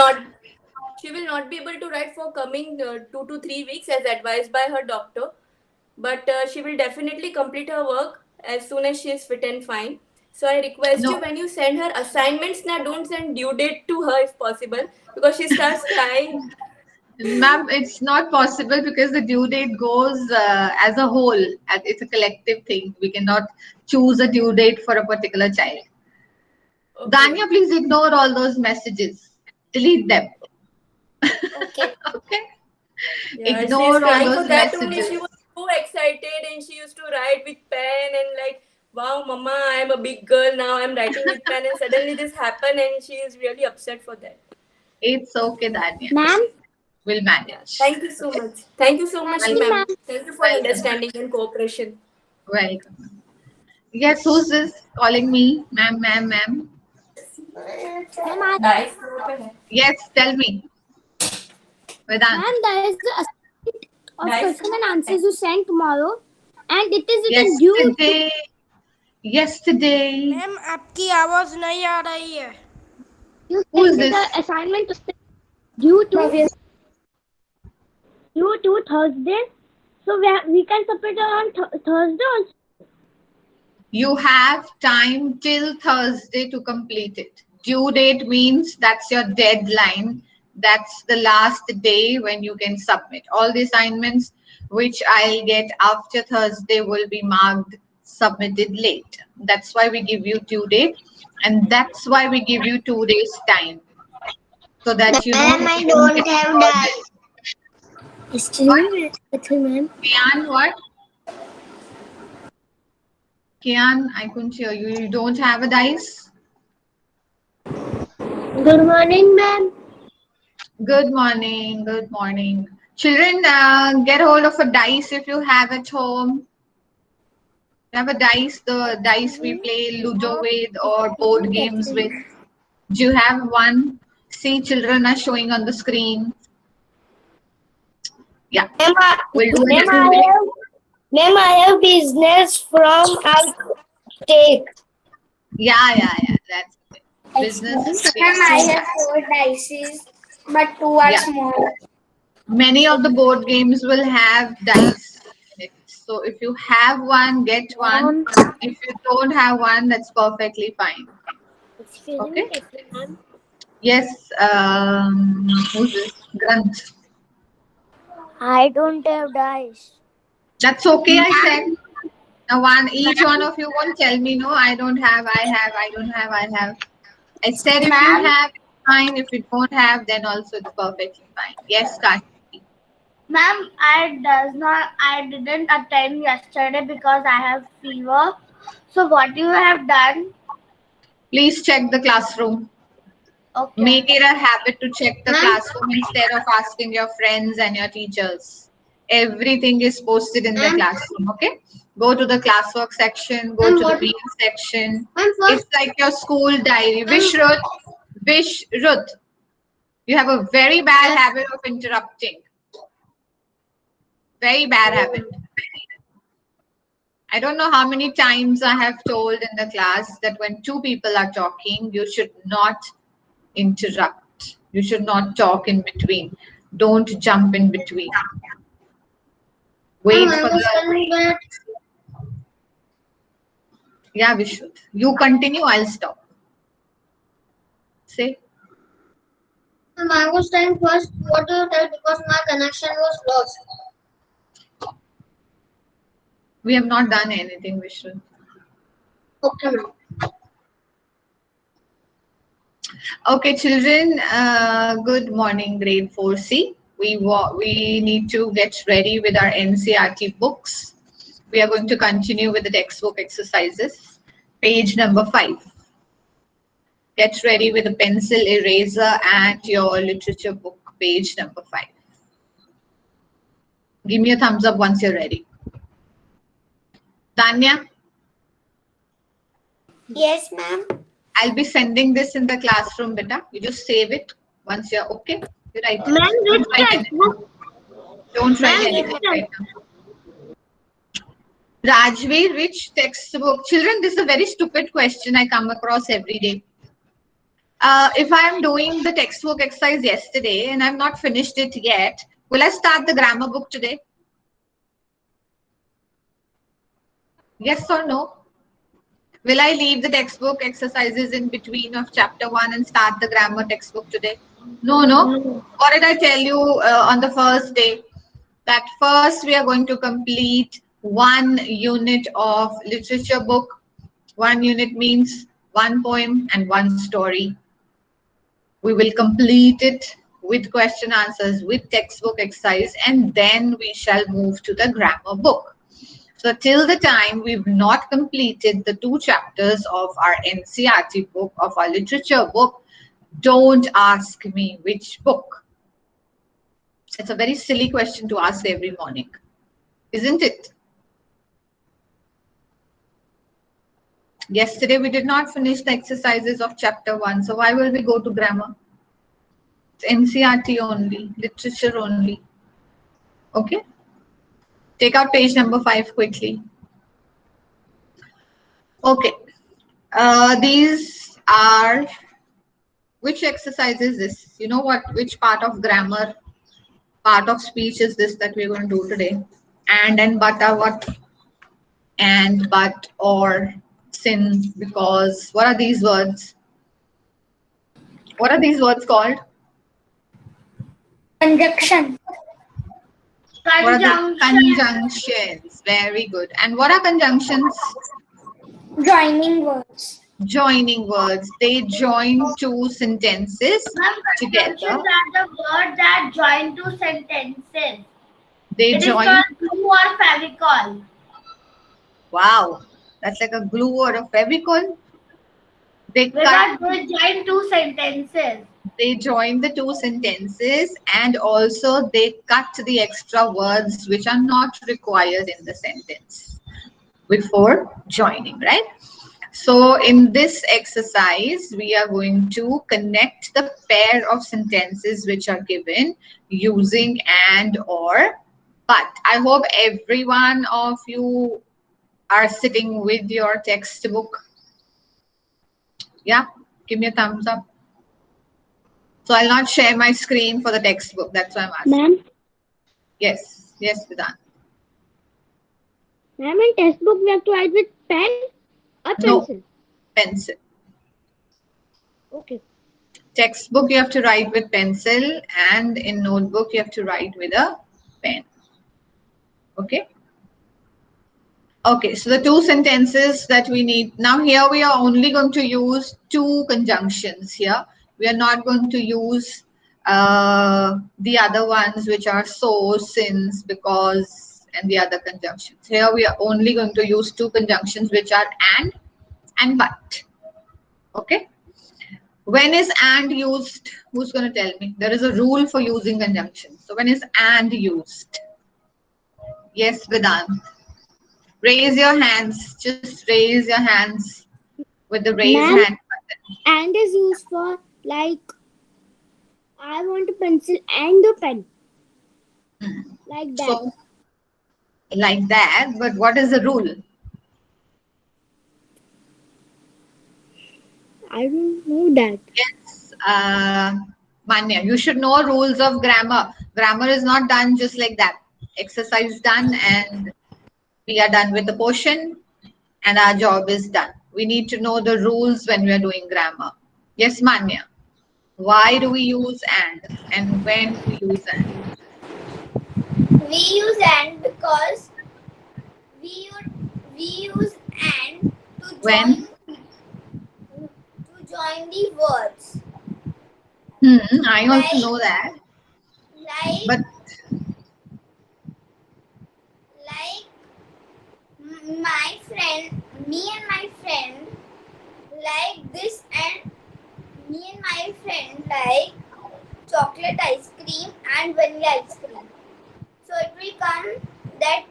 not be able to write for coming 2 to 3 weeks as advised by her doctor, but she will definitely complete her work as soon as she is fit and fine. So I request you, No, when you send her assignments, now don't send due date to her if possible, because she starts crying. ma'am, it's not possible because the due date goes as a whole. It's a collective thing. We cannot choose a due date for a particular child. Okay. Danya, please ignore all those messages. Delete them. Okay. Okay? Yeah, she is Ignore all crying for those that only. messages. She was so excited and she used to write with pen and like, wow, mama, I am a big girl now. I'm writing with pen, and suddenly this happened and she is really upset for that. It's okay, Danya. Ma'am? We'll Yeah. manage. Thank you so much. Thank you so much, Actually, ma'am. ma'am. Thank you for Welcome. understanding and cooperation. Welcome. Yes, who's this calling me? Ma'am, ma'am, ma'am. Ma'am, Nice. Yes, tell me. Vedant. ma'am, there is the assignment of Nice. question and answers you sent tomorrow, and it is written due to. Yesterday. Yesterday. Ma'am आपकी आवाज नहीं आ रही है. You Who is sent the this? assignment due to Thursday, so we can submit it on Thursday also. You have time till Thursday to complete it. Due date means that's your deadline. That's the last day when you can submit. All the assignments which I'll get after Thursday will be marked submitted late. That's why we give you due date, and that's why we give you 2 days time. So that you know Ma'am, that I you can don't get have all that. this. Yesterday, ma'am. Kian, what? Kian, I couldn't hear you. You don't have a dice? Good morning, ma'am. Good morning. Good morning. Children, get hold of a dice if you have at home. You have a dice, the dice we play Ludo with or board games with. Do you have one? See, children are showing on the screen. Yeah. We'll do it in 2 minutes. Ma'am, I have business from outtake. Yeah. That's it. Business. Ma'am, I have 4 dices, but 2 are Yeah. small. Many of the board games will have dice in it. So if you have one, get one. If you don't have one, that's perfectly fine. Okay. Yes. Who's this? Granth. I don't have dice. That's okay. I said. Now each one of you won't tell me no. I don't have. I have. I don't have. I have. I said if you have, it's fine. If you don't have, then also it's perfectly fine. Yes, Kashi. Ma'am, I didn't attend yesterday because I have fever. So what you have done? Please check the classroom. Okay. Make it a habit to check the classroom instead of asking your friends and your teachers. Everything is posted in the classroom, okay? Go to the classwork section, go to the main section. It's like your school diary. Wish Ruth, you have a very bad habit of interrupting. Very bad habit. I don't know how many times I have told in the class that when 2 people are talking, you should not interrupt. You should not talk in between. Don't jump in between. Wait for the. Yeah, we should. You continue, I'll stop. Say. I was trying first what to tell because my connection was lost. We have not done anything, Vishnu. Okay, ma'am. Okay, children. Good morning, grade 4C. We need to get ready with our NCRT books. We are going to continue with the textbook exercises. Page number 5. Get ready with a pencil, eraser, and your literature book, page number 5. Give me a thumbs up once you're ready. Tanya? Yes, ma'am. I'll be sending this in the classroom, beta. You just save it once you're okay. You write it. Ma'am, which textbook? Don't write anything right now. Rajveer, which textbook? Children, this is a very stupid question I come across every day. If I'm doing the textbook exercise yesterday and I've not finished it yet, will I start the grammar book today? Yes or no? Will I leave the textbook exercises in between of chapter 1 and start the grammar textbook today? No, no. No. What did I tell you on the first day? That first we are going to complete 1 unit of literature book. 1 unit means 1 poem and 1 story. We will complete it with question answers, with textbook exercise, and then we shall move to the grammar book. So till the time we've not completed the 2 chapters of our NCRT book, of our literature book, don't ask me which book. It's a very silly question to ask every morning, isn't it? Yesterday we did not finish the exercises of chapter 1, so why will we go to grammar? It's NCRT only, literature only. Okay? Take out page number 5 quickly. Okay. These are, which exercise is this? You know what? Which part of grammar, part of speech is this that we're going to do today? And but are what? And, but, or, sin, because. What are these words? What are these words called? Conjunction. What are the Conjunction. conjunctions? Very good. And what are conjunctions? Joining words. Joining words. They join 2 sentences Ma'am, together. conjunctions are the words that join 2 sentences. They It is join. called glue or favicol. Wow, that's like a glue or a fevicol. They cut. Because they join 2 sentences. They join the 2 sentences, and also they cut the extra words which are not required in the sentence before joining, right? So in this exercise, we are going to connect the pair of sentences which are given using and, or, but. I hope every one of you are sitting with your textbook. Yeah, give me a thumbs up. So I'll not share my screen for the textbook. That's why I'm asking. Ma'am, Yes, yes, Vedant. ma'am, in textbook we have to write with pen or No, pencil. pencil. Okay. Textbook you have to write with pencil, and in notebook you have to write with a pen. Okay. Okay, so the 2 sentences that we need. Now here we are only going to use 2 conjunctions here. We are not going to use the other ones which are so, since, because, and the other conjunctions. Here we are only going to use 2 conjunctions which are and but. Okay. When is and used? Who's going to tell me? There is a rule for using conjunctions. So when is and used? Yes, Vedant. Raise your hands. Just raise your hands with the raise Ma'am, hand button. and is used for like I want a pencil and a pen. Like that. So, like that, but what is the rule? I don't know that. Yes, Manya, you should know rules of grammar. Grammar is not done just like that. Exercise done and we are done with the portion and our job is done. We need to know the rules when we are doing grammar. Yes, Manya. Why do we use and when do we use and? We use and because we use and to When? join the words. I also know that. Like But my friend, me and my friend like this, and me and my friend like chocolate ice cream and vanilla ice cream. So it will come that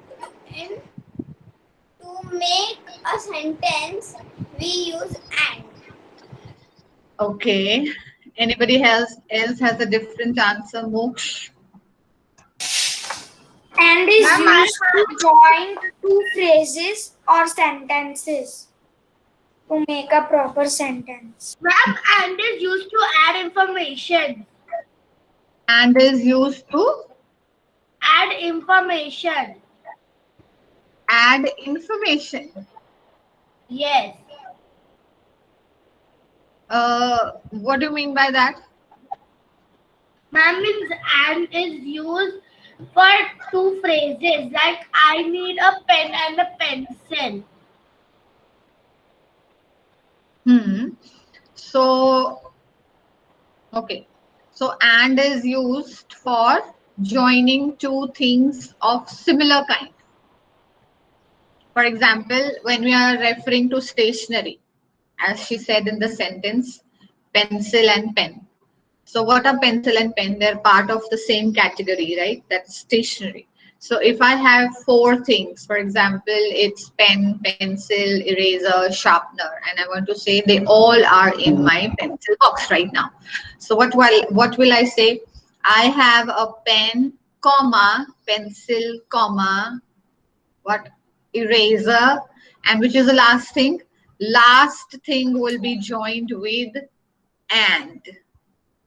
in to make a sentence we use and. okay. Anybody else has a different answer, Moksh? And is used to join 2 phrases or sentences. to make a proper sentence. Ma'am, and is used to add information. And is used to Add information. add information. Yes. What do you mean by that? Ma'am, means and is used for two phrases like I need a pen and a pencil. So, okay. So, and is used for joining two things of similar kind. For example, when we are referring to stationery, as she said in the sentence, pencil and pen. So what are pencil and pen? They're part of the same category, right? That's stationery. So if I have four things, for example, it's pen, pencil, eraser, sharpener, and I want to say they all are in my pencil box right now. So what will I say? I have a pen, comma, pencil, comma, what, eraser, and which is the last thing? Last thing will be joined with and.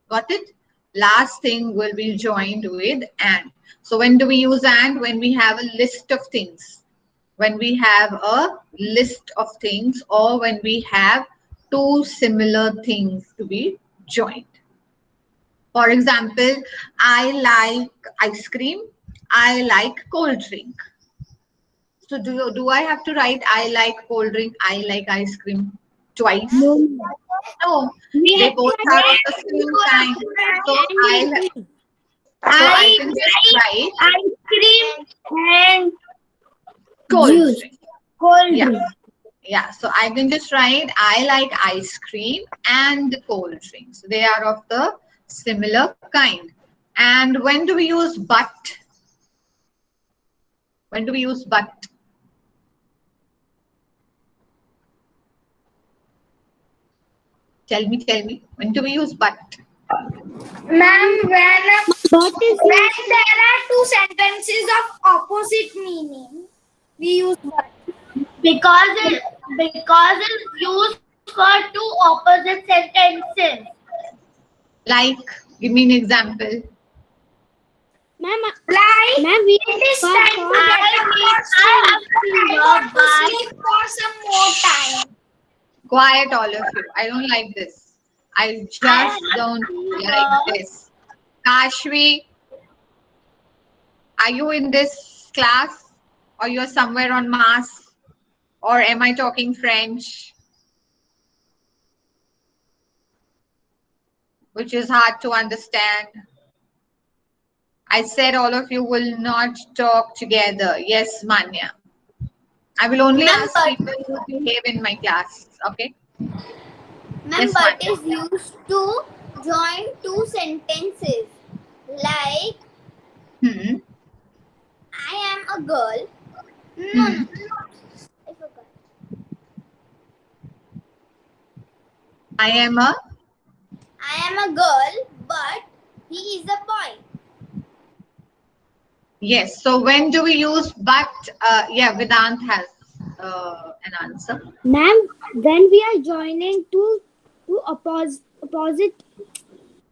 Got it? Last thing will be joined with and. So when do we use and? When we have a list of things. When we have a list of things, or when we have two similar things to be joined. For example, I like ice cream. I like cold drink. So do I have to write I like cold drink, I like ice cream twice? No. No, We they have both to are add of the same kind. So and I with so I I can just write ice cream and cold juice, drink. cold Yeah, drink. yeah. So I can just write I like ice cream and cold drinks. They are of the similar kind. And when do we use but? When do we use but? Tell me, tell me. When do we use but? ma'am, But is when there are two sentences of opposite meaning, we use but. Because it's used for two opposite sentences. Like, give me an example. ma'am, Like ma'am, we it is but time to for get up for sleep. I want to sleep for some more time. Quiet, all of you. I don't like this. I I just don't like have this. Kashvi, are you in this class, or you're somewhere on Mars, or am I talking French, which is hard to understand? I said all of you will not talk together. Yes, Manya. I will only ma'am, ask people who behave in my class. Okay. Yes, but Manya. is used to join two sentences. Like Hmm. I am a girl. No, Hmm. no, I forgot. I am a I am a girl, but he is a boy. yes. So when do we use but? Yeah, Vedant has an answer. ma'am, when we are joining two opposite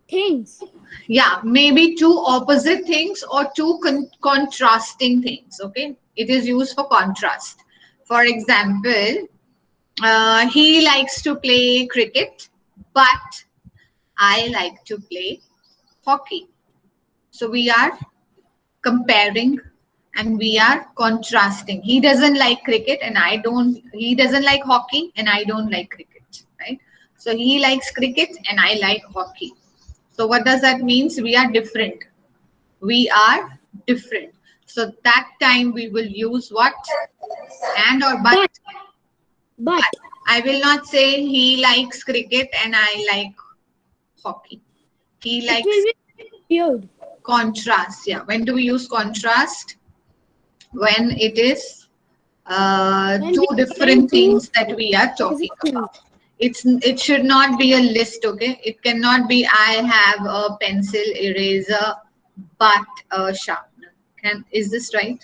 things. Yeah, maybe two opposite things or two contrasting things. Okay, it is used for contrast. For example, he likes to play cricket, but I like to play hockey. So we are comparing and we are contrasting. He doesn't like cricket and I don't, he doesn't like hockey and I don't like cricket, right? So he likes cricket and I like hockey. So what does that means? We are different. We are different. So that time we will use what? And or but. But But I will not say he likes cricket and I like hockey. He it likes will be weird. contrast. Yeah. When do we use contrast? When it is When two we join different two things that we are talking opposite things. about. It should not be a list, okay? It cannot be I have a pencil eraser but a sharpener. Is this right?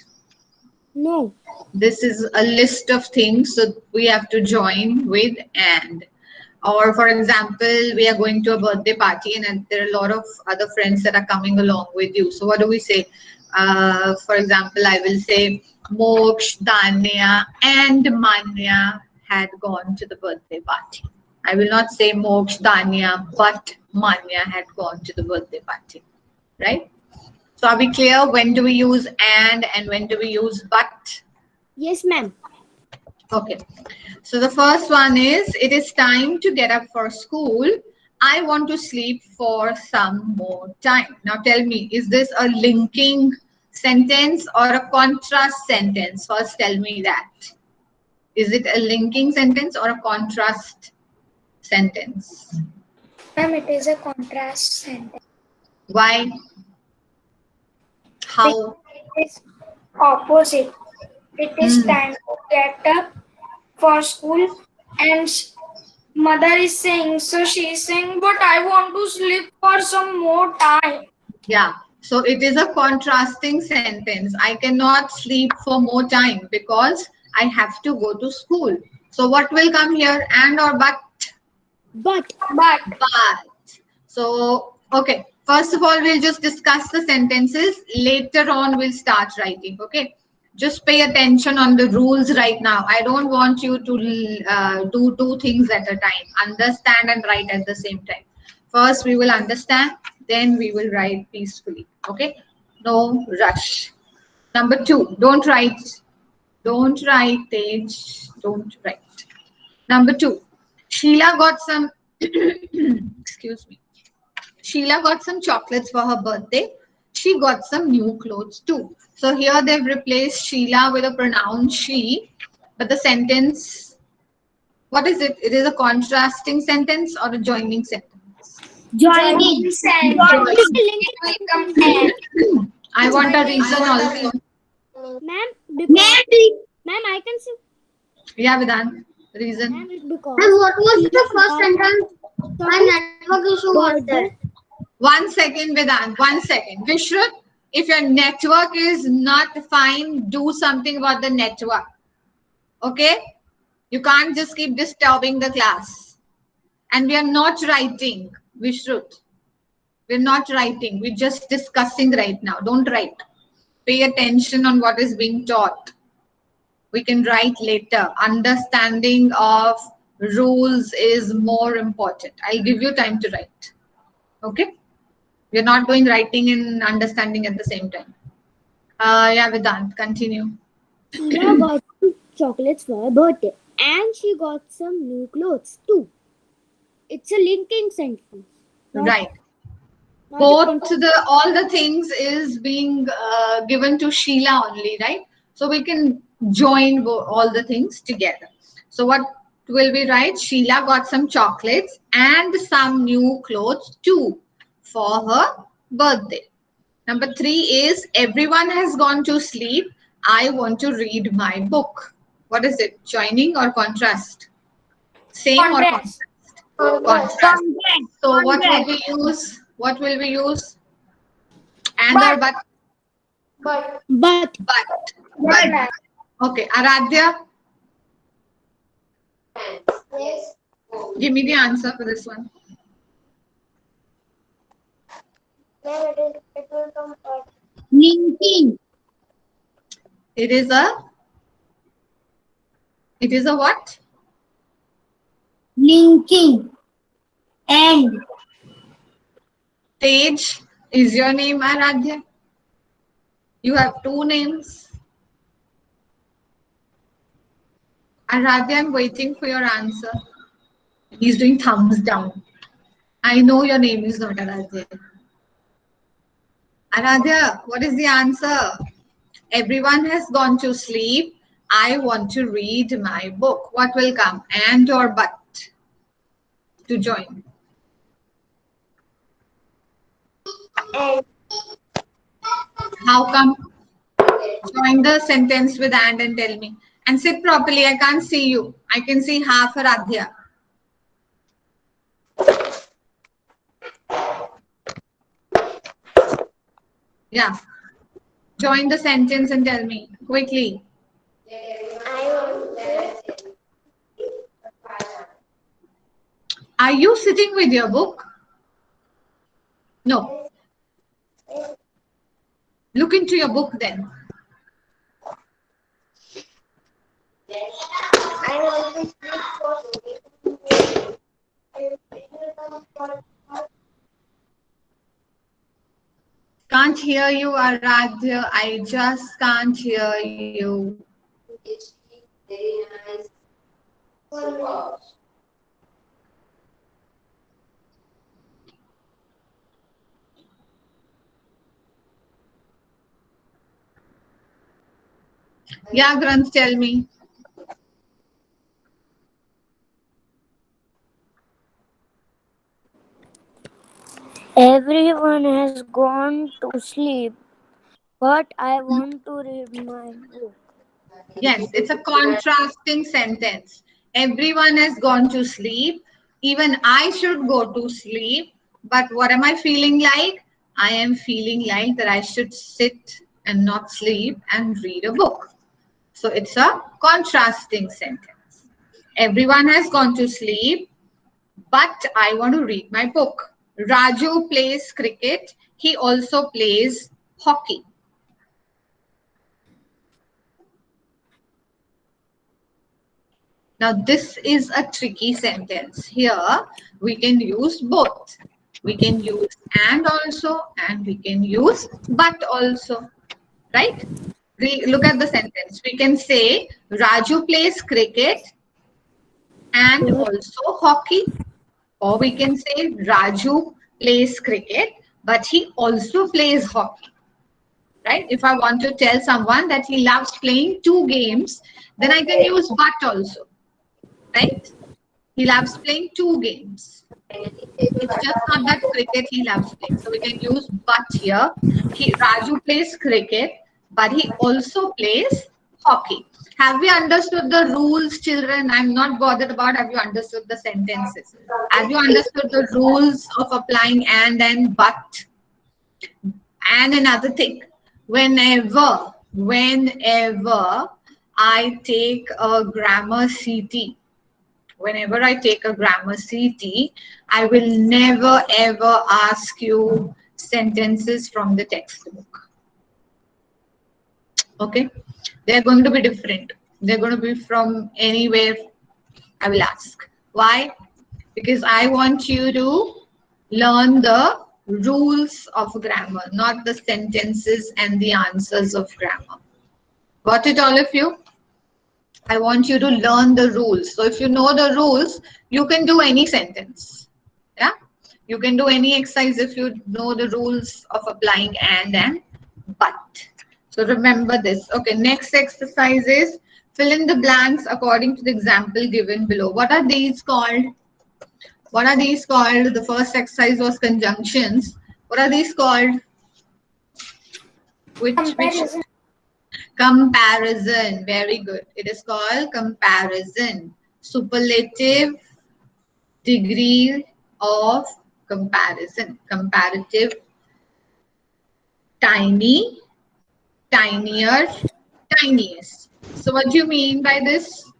No. This is a list of things, so we have to join with and. Or for example, we are going to a birthday party and there are a lot of other friends that are coming along with you. So what do we say? For example, I will say Moksh, Danya and Manya had gone to the birthday party. I will not say Moksh, Danya, but Manya had gone to the birthday party. Right? So are we clear? When do we use and when do we use but? Yes, ma'am. Okay. So the first one is, it is time to get up for school. I want to sleep for some more time. Now tell me, is this a linking sentence or a contrast sentence? First tell me that. Is it a linking sentence or a contrast sentence? Ma'am, it is a contrast sentence. Why? How? It is opposite. It is Hmm. time to get up for school, and mother is saying, so she is saying, but I want to sleep for some more time. Yeah. So it is a contrasting sentence. I cannot sleep for more time because I have to go to school. So what will come here? And or but? But. But. So, okay. First of all, we'll just discuss the sentences. Later on, we'll start writing. Okay. Just pay attention on the rules right now. I don't want you to do two things at a time. Understand and write at the same time. First, we will understand. Then we will write peacefully. Okay. No rush. Number two, don't write. Don't write, Tej. Don't write. Number two, Sheila got some, excuse me. Sheila got some chocolates for her birthday. She got some new clothes too. So here they've replaced Sheila with a pronoun she, but the sentence, what is it? It is a contrasting sentence or a joining sentence? Joining sentence. It's a It linking will come sentence. and. I want a reason also. Ma'am, because. Ma'am, I can see. Yeah, Vedant. Reason. Ma'am, it's because. And what was Sheila the first got sentence? My network issue was there. birthday. 1 second, Vedant. 1 second. Vishrut, if your network is not fine, do something about the network. Okay? You can't just keep disturbing the class. And we are not writing, Vishrut. We're not writing. We're just discussing right now. Don't write. Pay attention on what is being taught. We can write later. Understanding of rules is more important. I'll give you time to write. Okay? We're not doing writing and understanding at the same time. Yeah, Vedant, continue. Sheila got some chocolates for her birthday. And she got some new clothes too. It's a linking sentence. Not, Right. not a Both all the things is being given to Sheila only, right? So we can join all the things together. So what will we write? Sheila got some chocolates and some new clothes too for her birthday. Number three is, everyone has gone to sleep. I want to read my book. What is it? Joining or contrast? Same or Contrast. contrast? Contrast. So what will we use? What will we use? And or but? But. But. But. Okay, Aradhya, Yes. give me the answer for this one. It will come first. Linking. It is a. It is a what? Linking. And. Tej is your name, Aradhya. You have two names. Aradhya, I'm waiting for your answer. He's doing thumbs down. I know your name is not Aradhya. Aradhya, what is the answer? Everyone has gone to sleep. I want to read my book. What will come? And or but to join? And. How come? Join the sentence with and tell me. And sit properly. I can't see you. I can see half Aradhya. Yeah. Join the sentence and tell me quickly. Are you sitting with your book? No. Look into your book then. Can't hear you, Aradhya. I just can't hear you. Yeah, Granth, tell me. Everyone has gone to sleep, but I want to read my book. Yes, it's a contrasting sentence. Everyone has gone to sleep. Even I should go to sleep. But what am I feeling like? I am feeling like that I should sit and not sleep and read a book. So it's a contrasting sentence. Everyone has gone to sleep, but I want to read my book. Raju plays cricket. He also plays hockey. Now, this is a tricky sentence. Here, we can use both. We can use and we can use but also, right? Look at the sentence. We can say Raju plays cricket and But also hockey. Or we can say Raju plays cricket, but he also plays hockey, right? If I want to tell someone that he loves playing two games, then I can use but also, right? He loves playing two games. It's just not that cricket he loves playing. So we can use but here. Raju plays cricket, but he also plays hockey. Have we understood the rules, children? I'm not bothered about have you understood the sentences. Have you understood the rules of applying and but? And another thing, whenever I take a grammar CT, whenever I take a grammar CT, I will never ever ask you sentences from the textbook. Okay? They're going to be different. They're going to be from anywhere I will ask. Why? Because I want you to learn the rules of grammar, not the sentences and the answers of grammar. Got it, all of you? I want you to learn the rules. So if you know the rules, you can do any sentence. Yeah, you can do any exercise if you know the rules of applying and but. So remember this. Okay, next exercise is fill in the blanks according to the example given below. What are these called? What are these called? The first exercise was conjunctions. What are these called? Which Comparison. comparison? Very good. It is called comparison. Superlative degree of comparison. Comparative, tiny, tinier, tiniest. So what do you mean by this?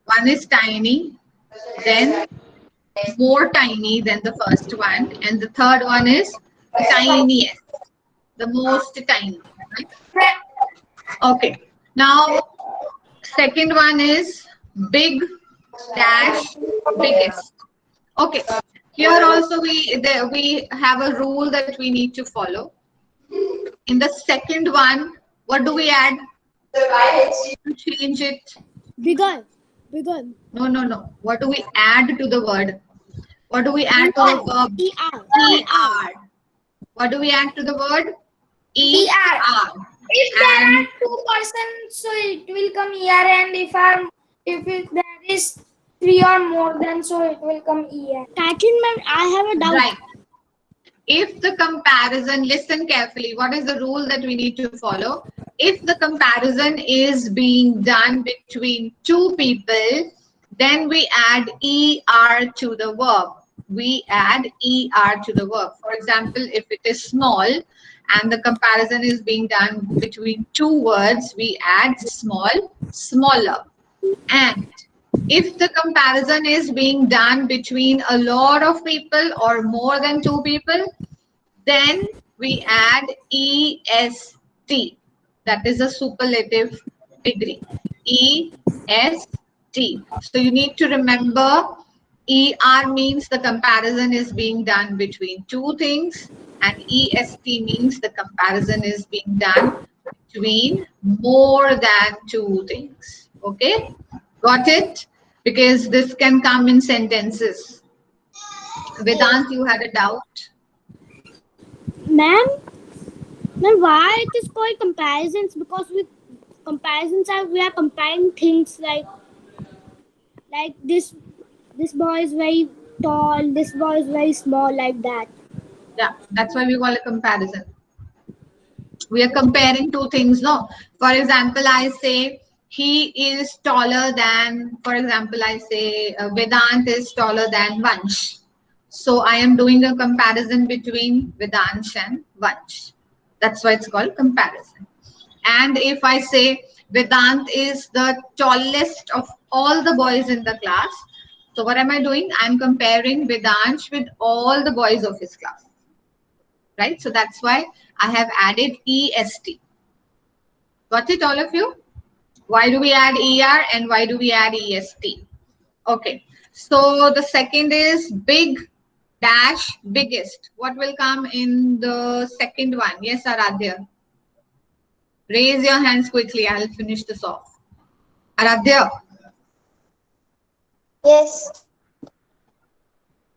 One is tiny, then more tiny than the first one, and the third one is the tiniest, the most tiny. Right? Okay. Now, second one is big dash biggest. Okay. Here also we have a rule that we need to follow. In the second one, what do we add? Change it. bigger, bigger. No, no, no. What do we add to the word? What do we add to the ER, verb? ER, ER. ER. What do we add to the word? ER. ER. If there And are two persons, so it will come ER, and there is three or more, then so it will come ER. Catching man, I have a doubt. right. If the comparison, listen carefully, what is the rule that we need to follow? If the comparison is being done between two people, then we add ER to the verb. We add ER to the verb. For example, if it is small and the comparison is being done between two words, we add small, smaller. And If the comparison is being done between a lot of people or more than two people, then we add EST. That is a superlative degree. EST. So you need to remember ER means the comparison is being done between two things, and EST means the comparison is being done between more than two things. Okay? Got it? Because this can come in sentences. Yes. Vedant, you had a doubt? Ma'am, ma'am, why it is called comparisons? Because comparisons are we are comparing things like this boy is very tall, this boy is very small, like that. Yeah, that's why we call it comparison. We are comparing two things, no? For example, I say he is taller than, for example, I say Vedant is taller than Vansh. So I am doing a comparison between Vedansh and Vansh. That's why it's called comparison. And if I say Vedant is the tallest of all the boys in the class, so what am I doing? I'm comparing Vedansh with all the boys of his class, right? So that's why I have added EST. Got it, all of you? Why do we add ER and why do we add EST? Okay. So the second is big dash biggest. What will come in the second one? Yes, Aradhya. Raise your hands quickly. I'll finish this off. Aradhya, Yes.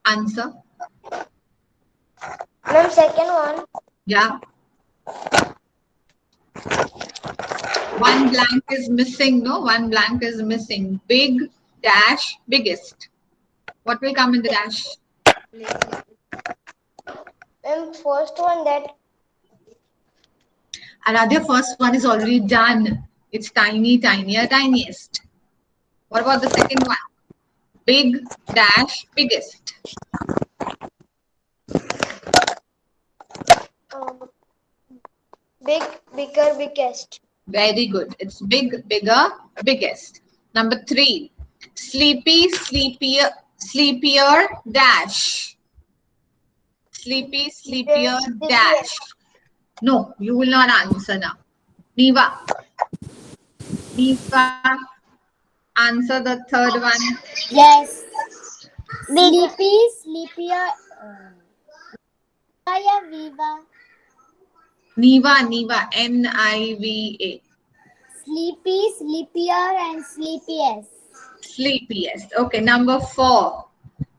answer. Ma'am, second one. Yeah. One blank is missing, no? One blank is missing. Big dash biggest. What will come in the dash? Ma'am, first one that. Aradhya, first one is already done. It's tiny, tinier, tiniest. What about the second one? Big dash biggest. Um, big, bigger, biggest. Very good. It's big, bigger, biggest. Number 3. Sleepy, sleepier, sleepier, dash. Sleepy, sleepier, dash. No, you will not answer now. Niva. Niva, answer the third one. Yes. Sleepy, sleepier. Vaya viva. Niva, Niva. Sleepy, sleepier, and sleepiest. Sleepiest. Okay, number 4.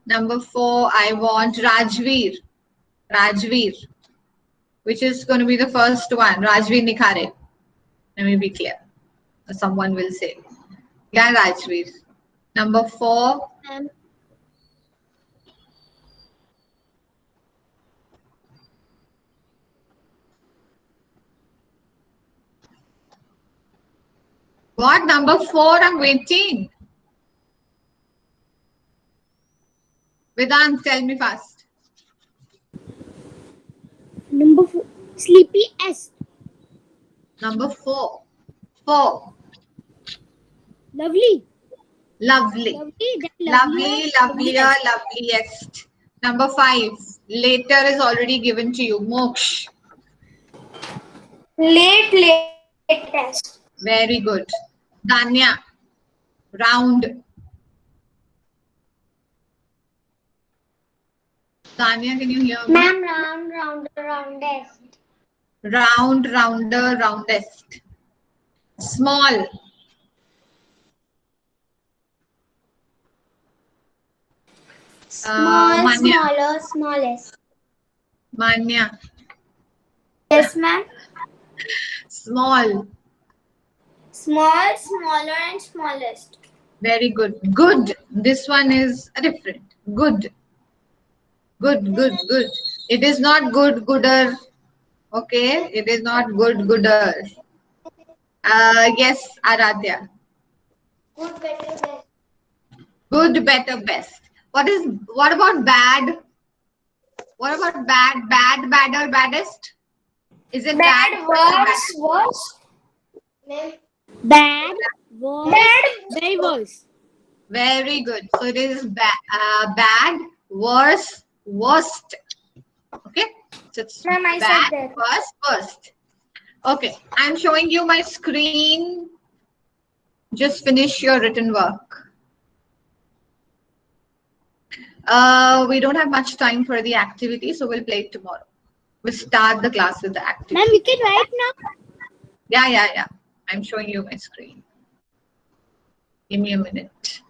Number 4, I want Rajveer. Rajveer. Which is going to be the first one? Rajveer Nikhare. Let me be clear. Someone will say. Yeah, Rajveer. Number 4. What? Number 4? I'm waiting. Vedant, tell me fast. Number 4. Sleepiest. Number 4. 4. Lovely. Lovely. Lovely, then Lovely, lovelier, loveliest. loveliest. Number 5. Later is already given to you. Moksh. Latest. Very good. Danya. Round. Danya, can you hear me? Ma'am, roundest. Round, rounder, roundest. Small. Small, Manya. smaller, smallest. Manya. Yes, ma'am. Small. Small, smaller, and smallest. Very good. Good. This one is different. Good. Good. It is not good, gooder. Okay. It is not good, gooder. Yes, Aradhya. Good, better, best. Good, better, best. What about bad? What about bad? Bad, badder, baddest? Is it bad? Bad, worse, worse. Ma'am. Bad, worse, Bad. very worse. Very good. So it is bad, worse, worst. Okay. So it's Ma'am, I said bad, that. worse, worst. Okay. I'm showing you my screen. Just finish your written work. We don't have much time for the activity, so we'll play it tomorrow. We'll start the class with the Ma'am, we activity. can write now. Yeah. I'm showing you my screen. Give me a minute.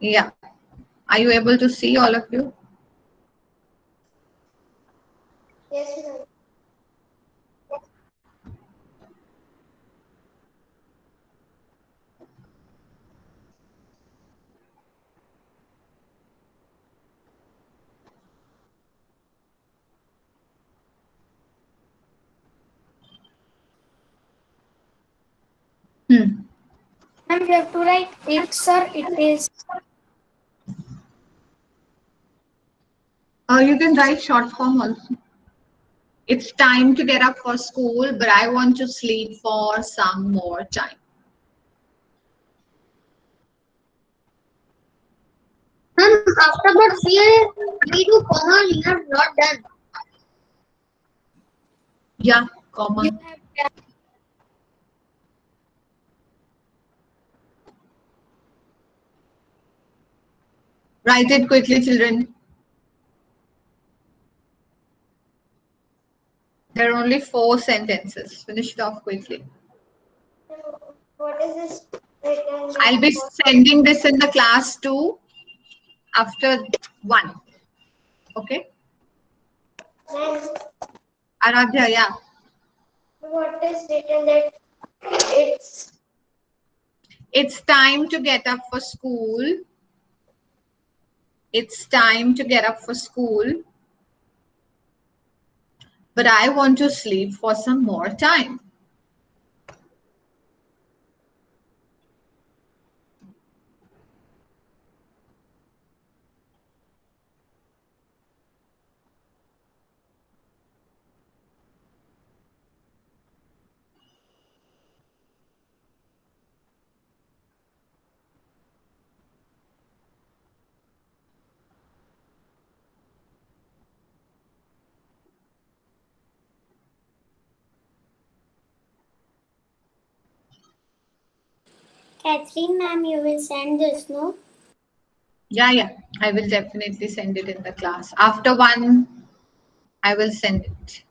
Yeah. Are you able to see all of you? Yes, ma'am. Hmm. Ma'am, we have to write it, sir. It is. You can write short form also. It's time to get up for school, but I want to sleep for some more time. Ma'am, after that we do comma. You have not done. Yeah, comma. Write it quickly, children. There are only 4 sentences. Finish it off quickly. What is this written I'll there be for? sending this in the class too after 1. Okay? Ma'am, Aradhya, yeah. what is written that it's It's time to get up for school. It's time to get up for school. But I want to sleep for some more time. Catherine, ma'am, you will send this, no? Yeah. I will definitely send it in the class. After 1, I will send it.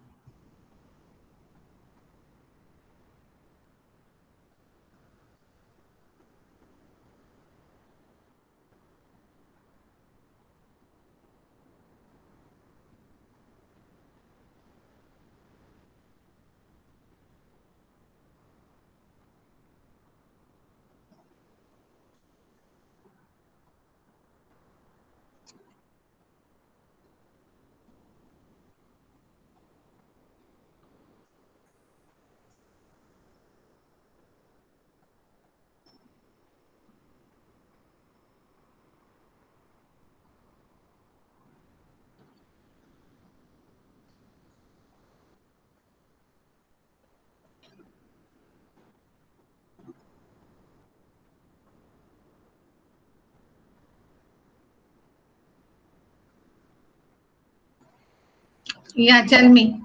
Yeah, tell me.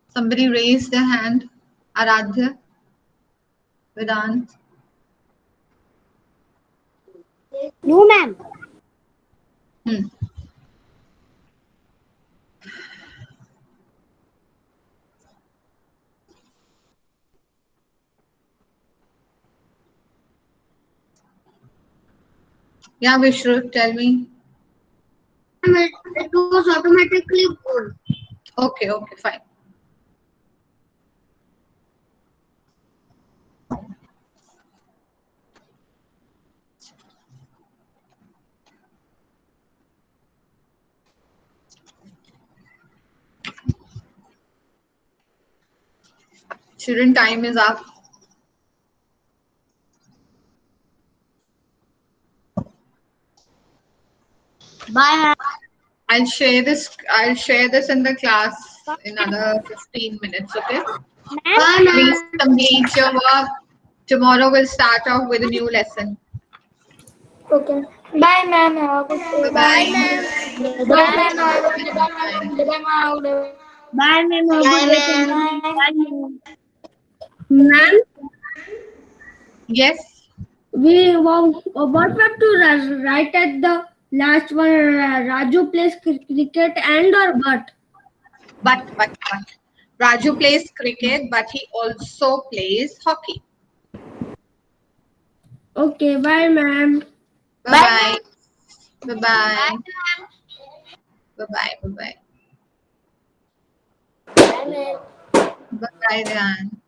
Somebody raised their hand. Aradhya, Vedant. No, ma'am. Hmm. Yeah, Vishru, tell me. it was automatically good. Okay, fine. Children, time is up. Bye. I'll share this. I'll share this in the class in another 15 minutes. Okay. Ma'am. Please complete your work. Tomorrow we'll start off with a new lesson. Okay. Bye, ma'am. Have a good day. Bye bye. Bye, ma'am. Have a good day. Bye, ma'am. Have a good day. Bye, ma'am. Ma'am, Yes. what we have to write at the last one? Raju plays cricket and or what? But. Raju plays cricket, but he also plays hockey. Okay, bye, ma'am. Bye bye. Bye bye. Bye bye. Bye bye. Bye bye, Dan.